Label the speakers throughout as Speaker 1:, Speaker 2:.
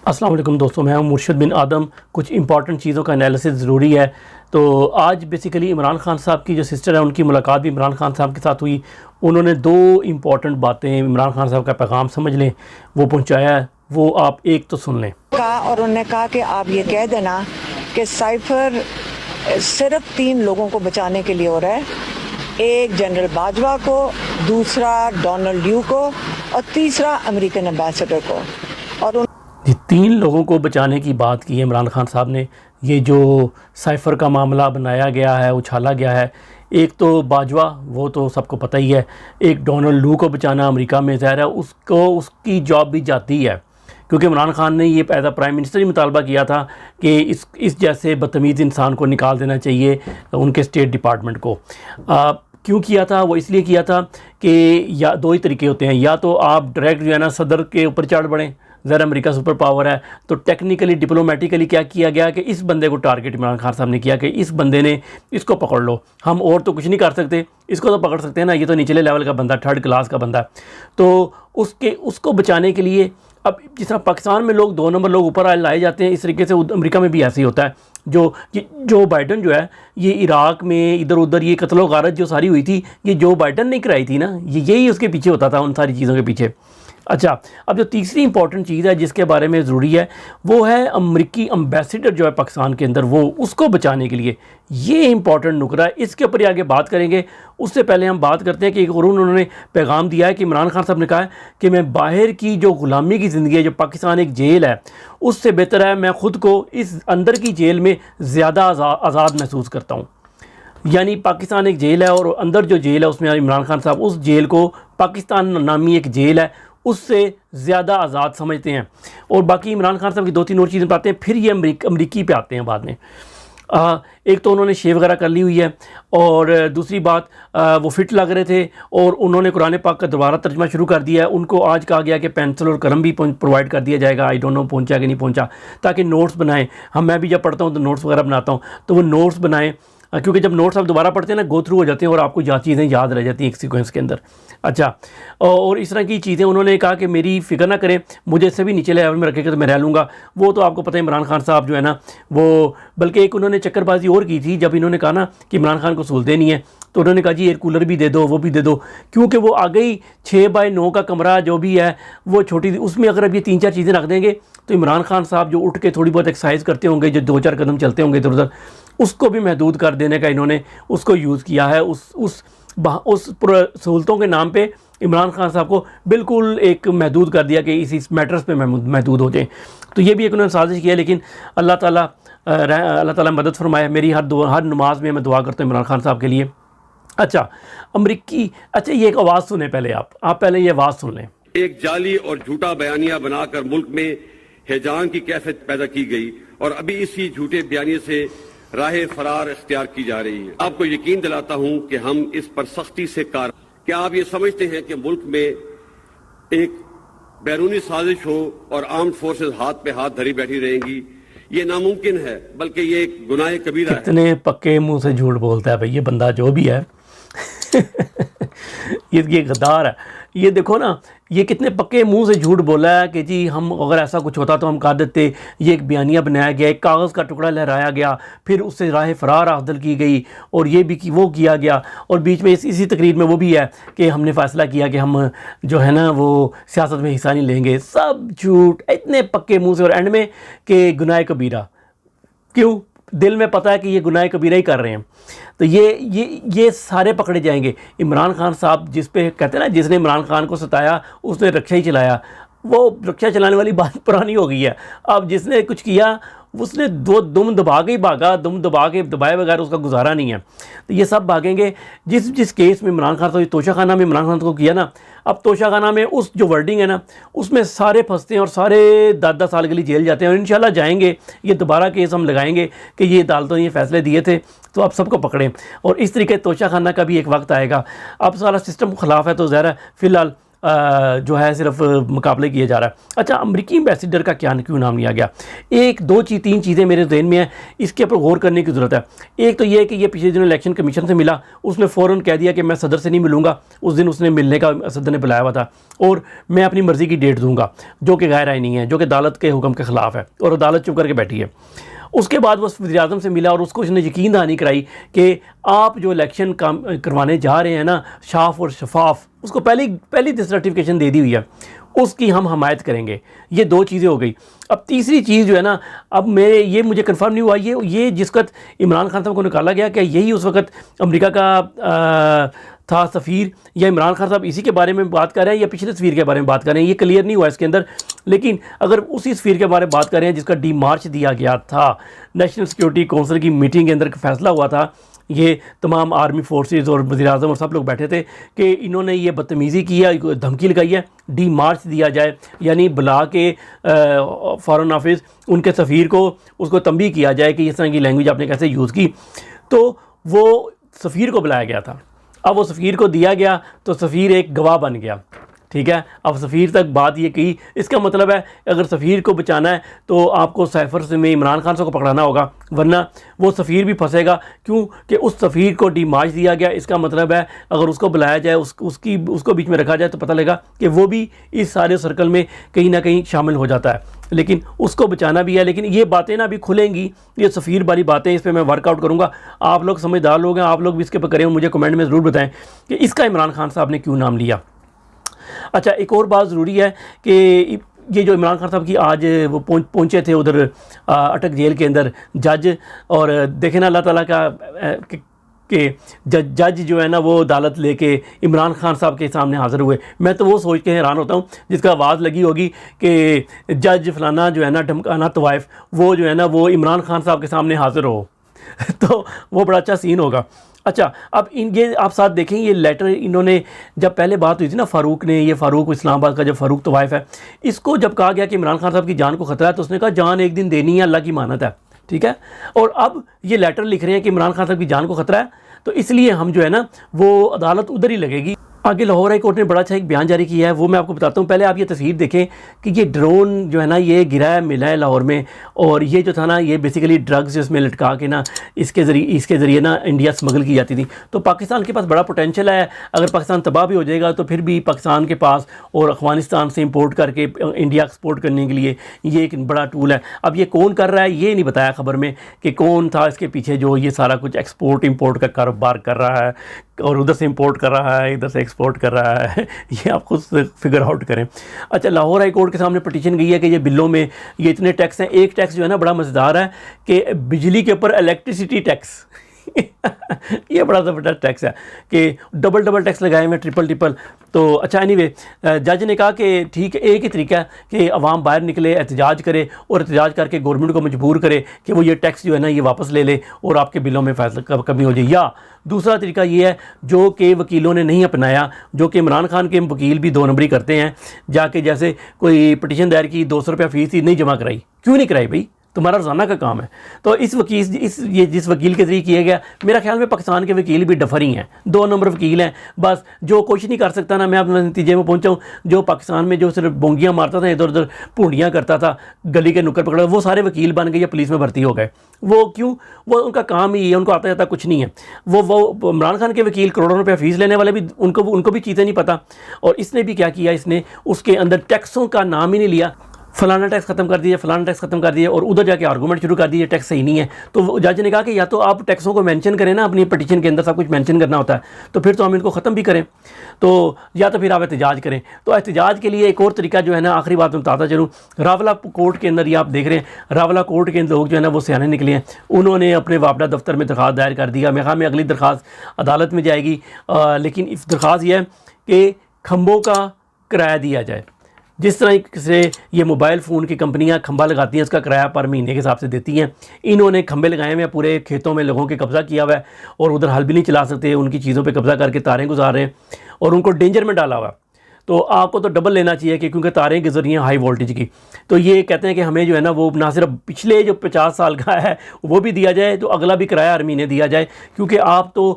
Speaker 1: अस्सलाम वालेकुम दोस्तों, मैं हूं मुर्शिद बिन आदम। कुछ इंपॉर्टेंट चीज़ों का एनालिसिस ज़रूरी है। तो आज बेसिकली इमरान खान साहब की जो सिस्टर है उनकी मुलाकात भी इमरान खान साहब के साथ हुई। उन्होंने दो इम्पॉर्टेंट बातें इमरान खान साहब का पैगाम समझ लें वो पहुंचाया है, वो आप एक तो सुन लें।
Speaker 2: और उन्होंने कहा कि आप ये कह देना कि साइफर सिर्फ 3 लोगों को बचाने के लिए हो रहा है, एक जनरल बाजवा को, दूसरा डोनाल्ड ड्यू को और तीसरा अमेरिकन एम्बेसडर को। और
Speaker 1: ये 3 लोगों को बचाने की बात की है इमरान खान साहब ने। ये जो साइफ़र का मामला बनाया गया है, उछाला गया है, एक तो बाजवा, वो तो सबको पता ही है। एक डोनाल्ड ड्यू को बचाना अमेरिका में ज़ाहिर है उसको उसकी जॉब भी जाती है, क्योंकि इमरान खान ने ये एज अ प्राइम मिनिस्टर ही मुतालबा किया था कि इस जैसे बदतमीज़ इंसान को निकाल देना चाहिए उनके स्टेट डिपार्टमेंट को। क्यों किया था? वो इसलिए किया था कि या दो ही तरीके होते हैं, या तो आप डायरेक्ट जो है ना सदर के ऊपर चढ़ पड़ें, ज़रा अमेरिका सुपर पावर है। तो टेक्निकली डिप्लोमेटिकली क्या किया गया कि इस बंदे को टारगेट इमरान खान साहब ने किया कि इस बंदे ने, इसको पकड़ लो, हम और तो कुछ नहीं कर सकते, इसको तो पकड़ सकते हैं ना, ये तो निचले लेवल का बंदा, थर्ड क्लास का बंदा। तो उसको बचाने के लिए अब जिस तरह पाकिस्तान में लोग 2 नंबर लोग ऊपर लाए जाते हैं, इस तरीके से अमेरिका में भी ऐसे ही होता है। जो बाइडन जो है, ये इराक़ में इधर उधर ये कत्लो गारत जो सारी हुई थी, ये जो बाइडन ने कराई थी ना, यही उसके पीछे होता था, उन सारी चीज़ों के पीछे। अच्छा, अब जो तीसरी इंपॉर्टेंट चीज़ है जिसके बारे में ज़रूरी है वो है अमेरिकी एम्बेसडर जो है पाकिस्तान के अंदर, वो उसको बचाने के लिए ये इंपॉर्टेंट नुकरा है। इसके ऊपर ही आगे बात करेंगे। उससे पहले हम बात करते हैं कि एक और उन्होंने पैगाम दिया है कि इमरान खान साहब ने कहा है कि मैं बाहर की जो ग़ुलामी की ज़िंदगी है, जो पाकिस्तान एक जेल है, उससे बेहतर है मैं ख़ुद को इस अंदर की जेल में ज़्यादा आज़ाद महसूस करता हूँ। यानी पाकिस्तान एक जेल है और अंदर जो जेल है उसमें इमरान खान साहब उस जेल को, पाकिस्तान नामी एक जेल है, उससे ज़्यादा आज़ाद समझते हैं। और बाकी इमरान खान साहब की 2-3 और चीज़ें बताते हैं, फिर ये अमरीकी पे आते हैं बाद में। एक तो उन्होंने शेव वगैरह कर ली हुई है, और दूसरी बात वो फ़िट लग रहे थे और उन्होंने कुरान पाक का दोबारा तर्जमा शुरू कर दिया है। उनको आज कहा गया कि पेंसिल और कलम भी प्रोवाइड कर दिया जाएगा। आई डोंट नो पहुंचा कि नहीं पहुंचा, ताकि नोट्स बनाएं। मैं भी जब पढ़ता हूँ तो नोट्स वगैरह बनाता हूँ, तो वो नोट्स बनाएं, क्योंकि जब नोट्स आप दोबारा पढ़ते हैं ना, गो थ्रू हो जाते हैं और आपको चीज़ें याद रह जाती हैं एक सीक्वेंस के अंदर। अच्छा, और इस तरह की चीज़ें उन्होंने कहा कि मेरी फ़िक्र ना करें, मुझे इससे भी नीचे लेवल में रखेगा तो मैं रह लूँगा। वो तो आपको पता है इमरान खान साहब जो है ना, वो बल्कि एक उन्होंने चक्करबाजी और की थी जब इन्होंने कहा ना कि इमरान खान को सहूलतें नहीं है, तो उन्होंने कहा जी एयर कूलर भी दे दो, वो भी दे दो, क्योंकि वो आ गई 6x9 का कमरा जो भी है वो छोटी थी, उसमें अगर अब ये 3-4 चीज़ें रख देंगे तो इमरान खान साहब जो उठ के थोड़ी बहुत एक्सरसाइज करते होंगे, जो 2-4 कदम चलते होंगे इधर उधर, उसको भी महदूद कर देने का इन्होंने उसको यूज़ किया है। उस सहूलतों के नाम पे इमरान खान साहब को बिल्कुल एक महदूद कर दिया कि इस मैटर्स पे महदूद हो जाए। तो ये भी एक उन्होंने साजिश किया, लेकिन अल्लाह ताला मदद फरमाए। मेरी हर नमाज में मैं दुआ करता हूँ इमरान खान साहब के लिए। अच्छा, अच्छा ये एक आवाज़ सुने पहले, आप पहले ये आवाज़ सुन लें।
Speaker 3: एक जाली और झूठा बयानिया बनाकर मुल्क में हैजान की कैफियत पैदा की गई और अभी इसी झूठे बयानिए से राह फरार इख्तियार की जा रही है। आपको यकीन दिलाता हूं कि हम इस पर सख्ती से क्या आप ये समझते हैं कि मुल्क में एक बैरूनी साजिश हो और आर्म्ड फोर्सेस हाथ पे हाथ धरी बैठी रहेंगी? ये नामुमकिन है, बल्कि ये एक गुनाह कबीरा है।
Speaker 1: कितने पक्के मुंह से झूठ बोलता है भाई ये बंदा, जो भी है ये गद्दार है। ये देखो ना, ये कितने पक्के मुंह से झूठ बोला है कि जी हम अगर ऐसा कुछ होता तो हम कह देते। ये एक बयानिया बनाया गया, एक कागज़ का टुकड़ा लहराया गया, फिर उससे राह फरार हासिल की गई, और ये भी वो किया गया, और बीच में इसी तकरीर में वो भी है कि हमने फ़ैसला किया कि हम जो है ना वो सियासत में हिस्सा नहीं लेंगे। सब झूठ, इतने पक्के मुँह से, और एंड में कि गुनाह कबीरा। क्यों? दिल में पता है कि ये गुनाह कबीरा ही कर रहे हैं। तो ये सारे पकड़े जाएंगे। इमरान खान साहब जिस पे कहते हैं ना, जिसने इमरान खान को सताया उसने रक्षा ही चलाया, वो रक्षा चलाने वाली बात पुरानी हो गई है। अब जिसने कुछ किया उसने दुम दबा के ही भागा, दुम दबा के दबाए बगैर उसका गुजारा नहीं है। तो ये सब भागेंगे। जिस केस में इमरान खान साहब तोशाखाना में इमरान खान को किया ना, अब तोशाखाना में उस जो वर्डिंग है ना, उसमें सारे फंसते हैं और सारे 10-10 साल के लिए जेल जाते हैं, और इंशाल्लाह जाएंगे। ये दोबारा केस हम लगाएंगे कि ये अदालतों ने ये फैसले दिए थे तो आप सबको पकड़ें। और इस तरीके तोशाखाना का भी एक वक्त आएगा। अब सारा सिस्टम ख़िलाफ़ है तो ज़ाहिर है फ़िलहाल जो है सिर्फ मुकाबले किए जा रहा है। अच्छा, अमेरिकी एम्बेसडर का क्या क्यों नाम लिया गया? एक दो तीन चीज़ें मेरे जहन में हैं, इसके ऊपर गौर करने की ज़रूरत है। एक तो ये है कि ये पिछले दिनों इलेक्शन कमीशन से मिला, उसने फ़ौरन कह दिया कि मैं सदर से नहीं मिलूंगा। उस दिन उसने मिलने का सदर ने बुलाया हुआ था और मैं अपनी मर्ज़ी की डेट दूंगा, जो कि गैर आईनी है, जो कि अदालत के हुक्म के ख़िलाफ़ है, और अदालत चुप करके बैठी है। उसके बाद वो वज़ीर-ए-आज़म से मिला और उसको उसने यकीन दहानी कराई कि आप जो इलेक्शन काम करवाने जा रहे हैं ना, साफ और शफाफ, उसको पहली सर्टिफिकेशन दे दी हुई है, उसकी हम हमायत करेंगे। ये दो चीज़ें हो गई। अब तीसरी चीज़ जो है ना, अब मुझे कंफर्म नहीं हुआ, ये जिस वक्त इमरान खान साहब को निकाला गया, क्या यही उस वक्त अमेरिका का था सफ़ीर, या इमरान खान साहब इसी के बारे में बात कर रहे हैं या पिछले सफ़ीर के बारे में बात कर रहे हैं, ये क्लियर नहीं हुआ इसके अंदर। लेकिन अगर उसी सफ़ीर के बारे में बात कर रहे हैं जिसका डी मार्च दिया गया था, नेशनल सिक्योरिटी काउंसिल की मीटिंग के अंदर फैसला हुआ था, ये तमाम आर्मी फोर्सेस और वज़ीर-ए-आज़म और सब लोग बैठे थे कि इन्होंने ये बदतमीज़ी की है, धमकी लगाई है, डी मार्च दिया जाए, यानी बुला के फ़ॉरेन ऑफिस उनके सफ़ीर को उसको तंबीह किया जाए कि इस तरह की लैंग्वेज आपने कैसे यूज़ की। तो वो सफ़ीर को बुलाया गया था। अब वो सफ़ीर को दिया गया तो सफ़ीर एक गवाह बन गया, ठीक है। अब सफ़ीर तक बात ये की, इसका मतलब है अगर सफ़ीर को बचाना है तो आपको साइफर से में इमरान खान साहब को पकड़ाना होगा, वरना वो सफ़ीर भी फंसेगा। क्यों कि उस सफ़ीर को डी मार्च दिया गया, इसका मतलब है अगर उसको बुलाया जाए, उसको बीच में रखा जाए तो पता लगेगा कि वो भी इस सारे सर्कल में कहीं ना कहीं शामिल हो जाता है। लेकिन उसको बचाना भी है। लेकिन ये बातें ना अभी खुलेंगी, ये सफ़ीर वाली बातें, इस पर मैं वर्कआउट करूँगा। आप लोग समझदार लोग हैं, आप लोग भी इसके पर करें, मुझे कमेंट में ज़रूर बताएं कि इसका इमरान खान साहब ने क्यों नाम लिया। अच्छा, एक और बात ज़रूरी है कि ये जो इमरान खान साहब की आज वो पहुँचे थे उधर अटक जेल के अंदर जज, और देखें ना अल्लाह ताला का कि जज जो है ना वो अदालत लेके इमरान खान साहब के सामने हाज़िर हुए। मैं तो वो सोच के हैरान होता हूँ जिसका आवाज़ लगी होगी कि जज फलाना जो है ना ढमकाना तवाइफ, वो जो है ना वो इमरान खान साहब के सामने हाज़िर हो तो वो बड़ा अच्छा सीन होगा। अच्छा, अब ये आप साथ देखें, ये लेटर इन्होंने जब पहले बात हुई थी ना, फ़ारूक ने, ये फ़ारूक इस्लामाबाद का जो फ़ारूक तवाइफ है, इसको जब कहा गया कि इमरान खान साहब की जान को ख़तरा है तो उसने कहा जान एक दिन देनी है, अल्लाह की मानत है, ठीक है। और अब ये लेटर लिख रहे हैं कि इमरान खान साहब की जान को ख़तरा है, तो इसलिए हम जो है ना वो अदालत उधर ही लगेगी। आगे लाहौर हाई कोर्ट ने बड़ा अच्छा एक बयान जारी किया है, वो मैं आपको बताता हूँ। पहले आप ये तस्वीर देखें कि ये ड्रोन जो है ना ये गिरा है, मिला है लाहौर में, और ये जो था ना ये बेसिकली ड्रग्स इसमें लटका के ना इसके ज़रिए ना इंडिया स्मगल की जाती थी। तो पाकिस्तान के पास बड़ा पोटेंशियल है। अगर पाकिस्तान तबाह भी हो जाएगा तो फिर भी पाकिस्तान के पास और अफ़गानिस्तान से इम्पोर्ट करके इंडिया एक्सपोर्ट करने के लिए ये एक बड़ा टूल है। अब ये कौन कर रहा है ये नहीं बताया खबर में कि कौन था इसके पीछे जो ये सारा कुछ एक्सपोर्ट इम्पोर्ट का कारोबार कर रहा है, और उधर से इंपोर्ट कर रहा है, इधर से एक्सपोर्ट कर रहा है ये आप खुद फिगर आउट करें। अच्छा, लाहौर हाई कोर्ट के सामने पटिशन गई है कि ये बिलों में ये इतने टैक्स हैं। एक टैक्स जो है ना बड़ा मज़ेदार है कि बिजली के ऊपर इलेक्ट्रिसिटी टैक्स ये बड़ा ज़बरदस्त टैक्स है कि डबल टैक्स लगाए हुए, ट्रिपल। तो अच्छा, एनीवे जज ने कहा कि ठीक है, एक ही तरीका है कि अवाम बाहर निकले, एहतजाज करे और एहतजाज करके गवर्नमेंट को मजबूर करे कि वो ये टैक्स जो है ना ये वापस ले ले और आपके बिलों में फैसला कमी हो जाए। या दूसरा तरीका ये है जो कि वकीलों ने नहीं अपनाया, जो कि इमरान खान के वकील भी 2 नंबरी करते हैं, जाके जैसे कोई पटिशन दायर की 200 रुपया फ़ीस ही नहीं जमा कराई। क्यों नहीं कराई भाई, तुम्हारा रोज़ाना का काम है। तो जिस वकील के ज़रिए किया गया, मेरा ख्याल में पाकिस्तान के वकील भी डफर ही हैं, 2 नंबर वकील हैं बस। जो कुछ नहीं कर सकता ना, मैं अपने नतीजे में पहुंचा, जो पाकिस्तान में जो सिर्फ बोंगियाँ मारता था, इधर उधर पूंडियाँ करता था, गली के नुक्कड़ पकड़ा, वो सारे वकील बन गए या पुलिस में भर्ती हो गए। वो क्यों? वो उनका काम ही है, उनको आता जाता कुछ नहीं है। वो इमरान खान के वकील करोड़ों रुपया फ़ीस लेने वाले भी, उनको भी चीज़ें नहीं पता। और इसने भी क्या किया, इसने उसके अंदर टैक्सों का नाम ही नहीं लिया, फलाना टैक्स ख़त्म कर दिए, फलाना टैक्स ख़त्म कर दिए, और उधर जाके आर्गूमेंट शुरू कर दिए टैक्स सही नहीं है। तो जज ने कहा कि या तो आप टैक्सों को मेंशन करें ना, अपनी पिटीशन के अंदर सब कुछ मेंशन करना होता है, तो फिर तो हम इनको ख़त्म भी करें, तो या तो फिर आप एहतजाज करें। तो एहतजाज के लिए एक और तरीका जो है ना, आखिरी बात मैं बताता चलूँ, रावला कोर्ट के अंदर ये आप देख रहे हैं, रावला कोर्ट के लोग जो है ना वो सियाने निकले हैं, उन्होंने अपने वापडा दफ्तर में दरख्वास्त दायर कर दिया। मेरे ख्याल में अगली दरख्वास्त अदालत में जाएगी, लेकिन इस दरख्वास्त ये है कि खंभों का किराया दिया जाए। जिस तरह से ये मोबाइल फ़ोन की कंपनियां खंभा लगाती हैं, उसका किराया पर महीने के हिसाब से देती हैं। इन्होंने खंभे लगाए हुए हैं, पूरे खेतों में लोगों के कब्ज़ा किया हुआ है, और उधर हल भी नहीं चला सकते, उनकी चीज़ों पे कब्ज़ा करके तारें गुजार रहे हैं और उनको डेंजर में डाला हुआ। तो आपको तो डबल लेना चाहिए कि क्योंकि तारें गुजर रही हैं हाई वोल्टेज की। तो ये कहते हैं कि हमें जो है ना वो ना सिर्फ पिछले जो 50 साल का है वो भी दिया जाए, तो अगला भी किराया हर महीने दिया जाए, क्योंकि आप तो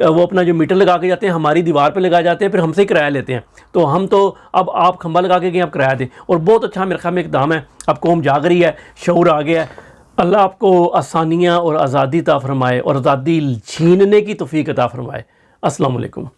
Speaker 1: वो अपना जो मीटर लगा के जाते हैं हमारी दीवार पे लगा जाते हैं, फिर हमसे ही किराया लेते हैं। तो हम तो अब आप खंबा लगा के गए, आप किराया दें। और बहुत अच्छा मेरे ख्याल में इक़दाम है, अब कौम जाग रही है, शऊर आ गया है। अल्लाह आपको आसानियाँ और आज़ादी अता फरमाए और आज़ादी छीनने की तौफीक अता फरमाए। अस्सलाम वालेकुम।